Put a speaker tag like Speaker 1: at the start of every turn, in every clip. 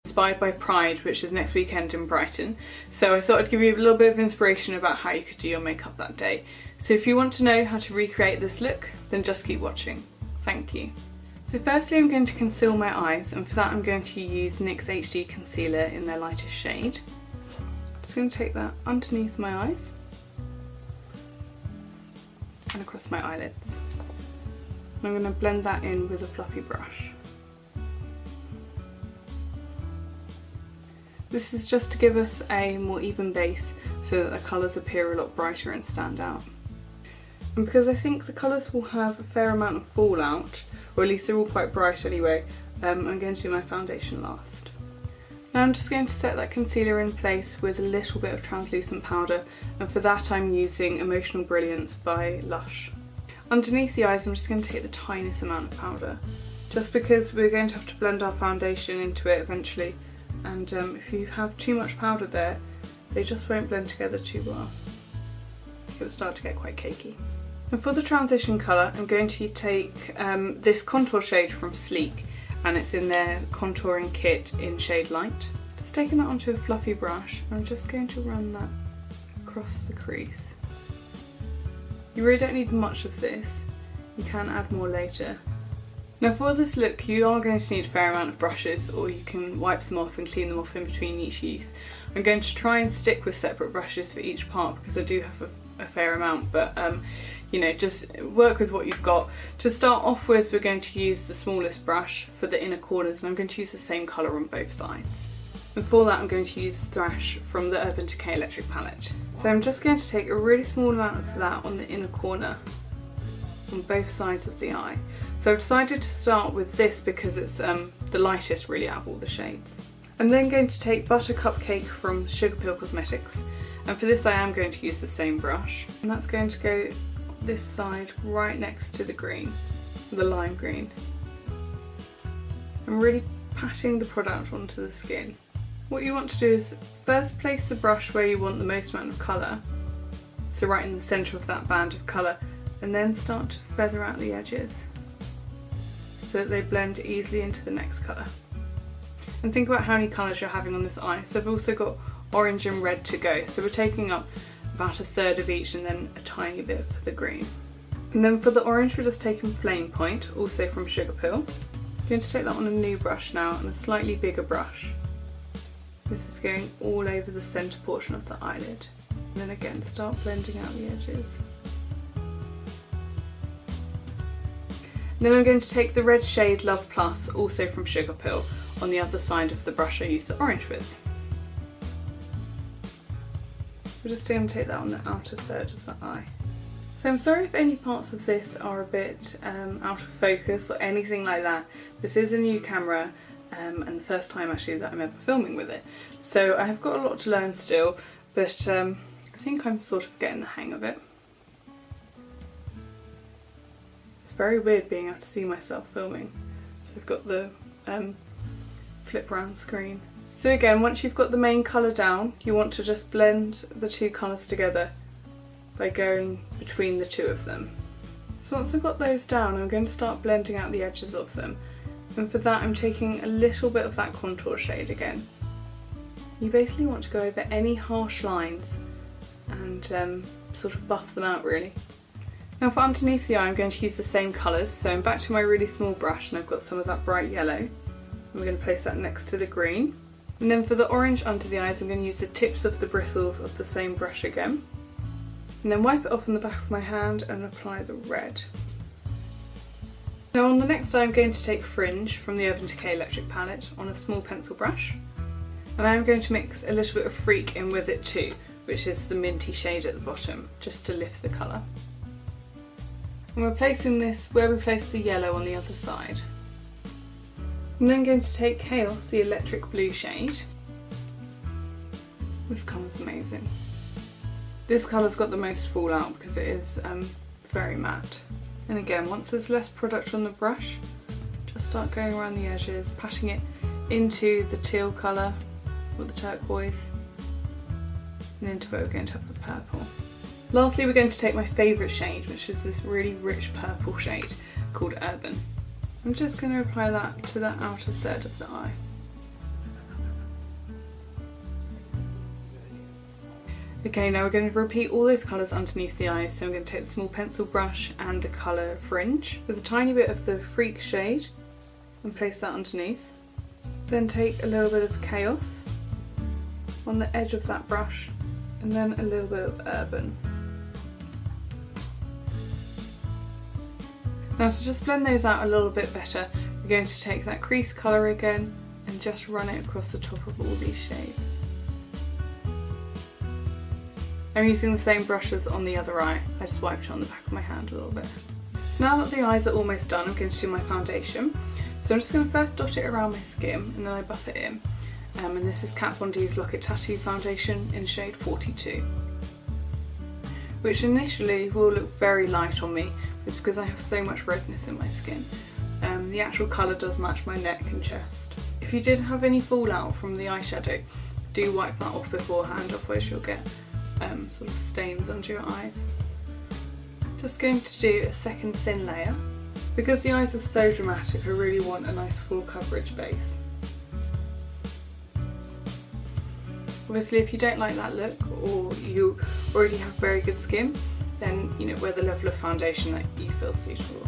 Speaker 1: Inspired by Pride, which is next weekend in Brighton, so I thought I'd give you a little bit of inspiration about how you could do your makeup that day. So if you want to know how to recreate this look, then just keep watching. Thank you. So firstly I'm going to conceal my eyes, and for that I'm going to use NYX HD concealer in their lightest shade. I'm just going to take that underneath my eyes and across my eyelids. And I'm going to blend that in with a fluffy brush. This is just to give us a more even base so that the colours appear a lot brighter and stand out. And because I think the colours will have a fair amount of fallout, or at least they're all quite bright anyway, I'm going to do my foundation last. Now I'm just going to set that concealer in place with a little bit of translucent powder, and for that I'm using Emotional Brilliance by Lush. Underneath the eyes I'm just going to take the tiniest amount of powder, just because we're going to have to blend our foundation into it eventually. And if you have too much powder there, they just won't blend together too well. It will start to get quite cakey. And for the transition colour, I'm going to take this contour shade from Sleek, and it's in their contouring kit in shade Light. Just taking that onto a fluffy brush, I'm just going to run that across the crease. You really don't need much of this, you can add more later. Now for this look you are going to need a fair amount of brushes, or you can wipe them off and clean them off in between each use. I'm going to try and stick with separate brushes for each part because I do have a fair amount, but you know, just work with what you've got. To start off with we're going to use the smallest brush for the inner corners, and I'm going to use the same colour on both sides. And for that I'm going to use Thrash from the Urban Decay Electric palette. So I'm just going to take a really small amount of that on the inner corner on both sides of the eye. So I've decided to start with this because it's the lightest really out of all the shades. I'm then going to take Buttercup Cake from Sugarpill Cosmetics, and for this I am going to use the same brush, and that's going to go this side right next to the green, the lime green. I'm really patting the product onto the skin. What you want to do is first place the brush where you want the most amount of colour, so right in the centre of that band of colour, and then start to feather out the edges so that they blend easily into the next colour. And think about how many colours you're having on this eye. So I've also got orange and red to go, so we're taking up about a third of each and then a tiny bit for the green. And then for the orange we're just taking Flame Point, also from Sugarpill. I'm going to take that on a new brush now, and a slightly bigger brush. This is going all over the centre portion of the eyelid. And then again start blending out the edges. Then I'm going to take the red shade Love Plus, also from Sugarpill, on the other side of the brush I used the orange with. We're just going to take that on the outer third of the eye. So I'm sorry if any parts of this are a bit out of focus or anything like that. This is a new camera and the first time actually that I'm ever filming with it. So I have got a lot to learn still, but I think I'm sort of getting the hang of it. Very weird being able to see myself filming. So I've got the flip round screen. So again, once you've got the main colour down, you want to just blend the two colours together by going between the two of them. So once I've got those down, I'm going to start blending out the edges of them. And for that I'm taking a little bit of that contour shade again. You basically want to go over any harsh lines and sort of buff them out really. Now for underneath the eye I'm going to use the same colours, so I'm back to my really small brush and I've got some of that bright yellow. And we're going to place that next to the green. And then for the orange under the eyes I'm going to use the tips of the bristles of the same brush again. And then wipe it off on the back of my hand and apply the red. Now on the next eye I'm going to take Fringe from the Urban Decay Electric palette on a small pencil brush. And I'm going to mix a little bit of Freak in with it too, which is the minty shade at the bottom, just to lift the colour. And we're placing this where we placed the yellow on the other side. I'm then going to take Chaos, the electric blue shade. This colour's amazing. This colour's got the most fallout because it is very matte. And again, once there's less product on the brush, just start going around the edges, patting it into the teal colour or the turquoise, and into where we're going to have the purple. Lastly, we're going to take my favourite shade, which is this really rich purple shade called Urban. I'm just going to apply that to the outer third of the eye. Okay, now we're going to repeat all those colours underneath the eyes. So I'm going to take the small pencil brush and the colour Fringe with a tiny bit of the Freak shade and place that underneath. Then take a little bit of Chaos on the edge of that brush and then a little bit of Urban. Now to just blend those out a little bit better, we're going to take that crease colour again and just run it across the top of all these shades. I'm using the same brush as on the other eye. I just wiped it on the back of my hand a little bit. So now that the eyes are almost done, I'm going to do my foundation. So I'm just going to first dot it around my skin and then I buff it in. And this is Kat Von D's Lock It Tattoo foundation in shade 42. Which initially will look very light on me, it's because I have so much redness in my skin. The actual colour does match my neck and chest. If you did have any fallout from the eyeshadow, do wipe that off beforehand, otherwise you'll get sort of stains under your eyes. Just going to do a second thin layer. Because the eyes are so dramatic, I really want a nice full coverage base. Obviously if you don't like that look, or you already have very good skin, then wear the level of foundation that you feel suitable.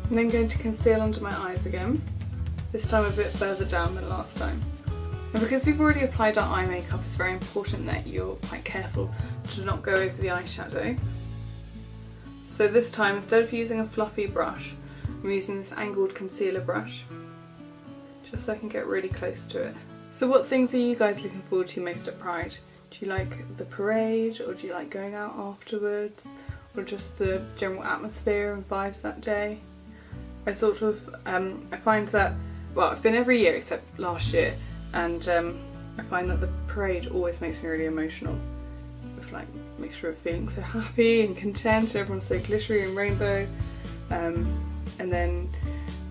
Speaker 1: I'm then going to conceal under my eyes again, this time a bit further down than last time. And because we've already applied our eye makeup, it's very important that you're quite careful to not go over the eyeshadow. So this time, instead of using a fluffy brush, I'm using this angled concealer brush, just so I can get really close to it. So what things are you guys looking forward to most at Pride? Do you like the parade, or do you like going out afterwards, or just the general atmosphere and vibes that day? I sort of, I find that, well, I've been every year except last year, and I find that the parade always makes me really emotional. With like a mixture of feeling so happy and content, everyone's so glittery and rainbow, and then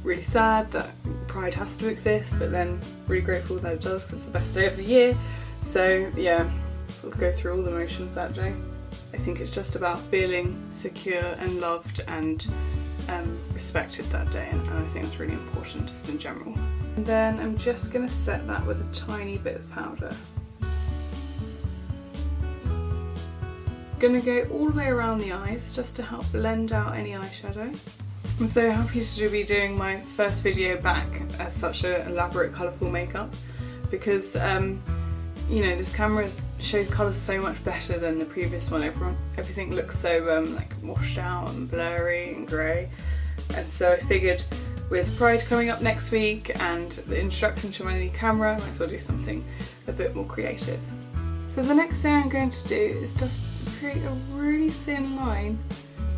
Speaker 1: really sad that Pride has to exist, but then really grateful that it does because it's the best day of the year. So yeah, sort of go through all the emotions that day. I think it's just about feeling secure and loved and respected that day, and I think that's really important just in general. And then I'm just going to set that with a tiny bit of powder. Going to go all the way around the eyes just to help blend out any eyeshadow. I'm so happy to be doing my first video back as such an elaborate colourful makeup, because this camera shows colours so much better than the previous one. Everything looks so like washed out and blurry and grey, and so I figured with Pride coming up next week and the introduction to my new camera, I might as well do something a bit more creative. So the next thing I'm going to do is just create a really thin line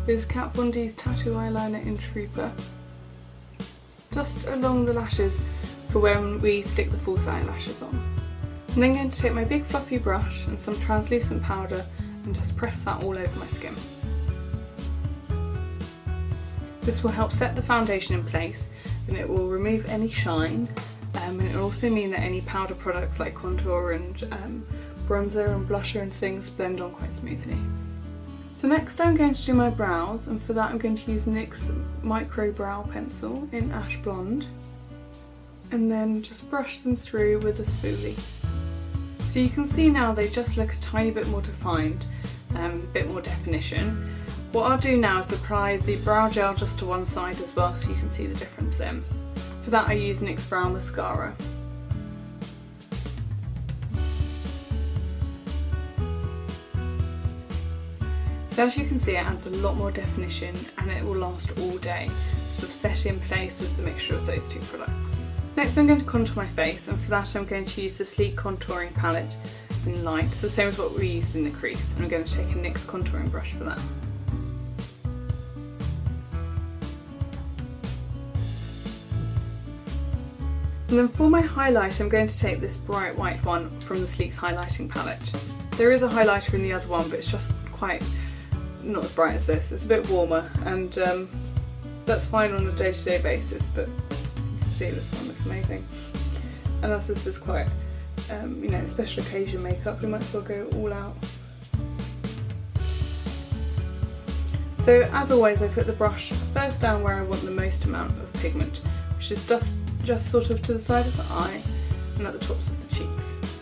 Speaker 1: with Kat Von D's Tattoo Eyeliner in Trooper, just along the lashes for when we stick the false eyelashes on. I'm then going to take my big fluffy brush and some translucent powder and just press that all over my skin. This will help set the foundation in place, and it will remove any shine, and it will also mean that any powder products like contour and bronzer and blusher and things blend on quite smoothly. So next I'm going to do my brows, and for that I'm going to use NYX Micro Brow Pencil in Ash Blonde, and then just brush them through with a spoolie. So you can see now they just look a tiny bit more defined, a bit more definition. What I'll do now is apply the brow gel just to one side as well, so you can see the difference then. For that I use NYX Brow Mascara. So as you can see, it adds a lot more definition and it will last all day, sort of set in place with the mixture of those two products. Next I'm going to contour my face, and for that I'm going to use the Sleek Contouring Palette in Light, the same as what we used in the crease, and I'm going to take a NYX contouring brush for that. And then for my highlight, I'm going to take this bright white one from the Sleek's highlighting palette. There is a highlighter in the other one, but it's just quite not as bright as this. It's a bit warmer, and that's fine on a day-to-day basis, but you can see this one looks amazing. And as this is quite, special occasion makeup, we might as well go all out. So as always, I put the brush first down where I want the most amount of pigment, which is just sort of to the side of the eye and at the tops of the cheeks.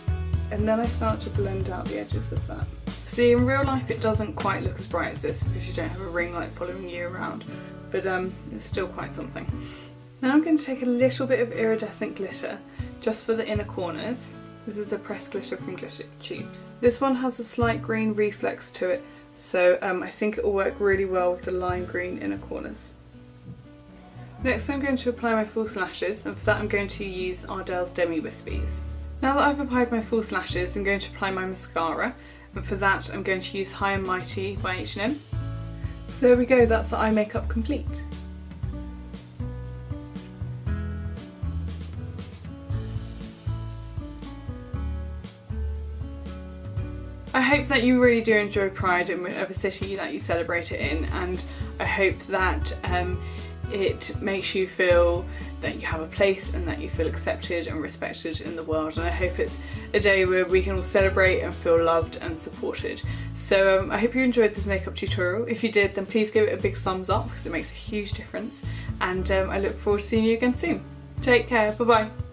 Speaker 1: And then I start to blend out the edges of that. See, in real life it doesn't quite look as bright as this because you don't have a ring light following you around, but it's still quite something. Now I'm going to take a little bit of iridescent glitter just for the inner corners. This is a pressed glitter from Glitter Tubes. This one has a slight green reflex to it, so I think it will work really well with the lime green inner corners. Next I'm going to apply my false lashes, and for that I'm going to use Ardell's Demi Wispies. Now that I've applied my false lashes, I'm going to apply my mascara, and for that I'm going to use High and Mighty by H&M. So there we go, that's the eye makeup complete. I hope that you really do enjoy Pride in whatever city that you celebrate it in, and I hope that it makes you feel that you have a place and that you feel accepted and respected in the world, and I hope it's a day where we can all celebrate and feel loved and supported. So I hope you enjoyed this makeup tutorial. If you did, then please give it a big thumbs up because it makes a huge difference, and I look forward to seeing you again soon. Take care, bye bye.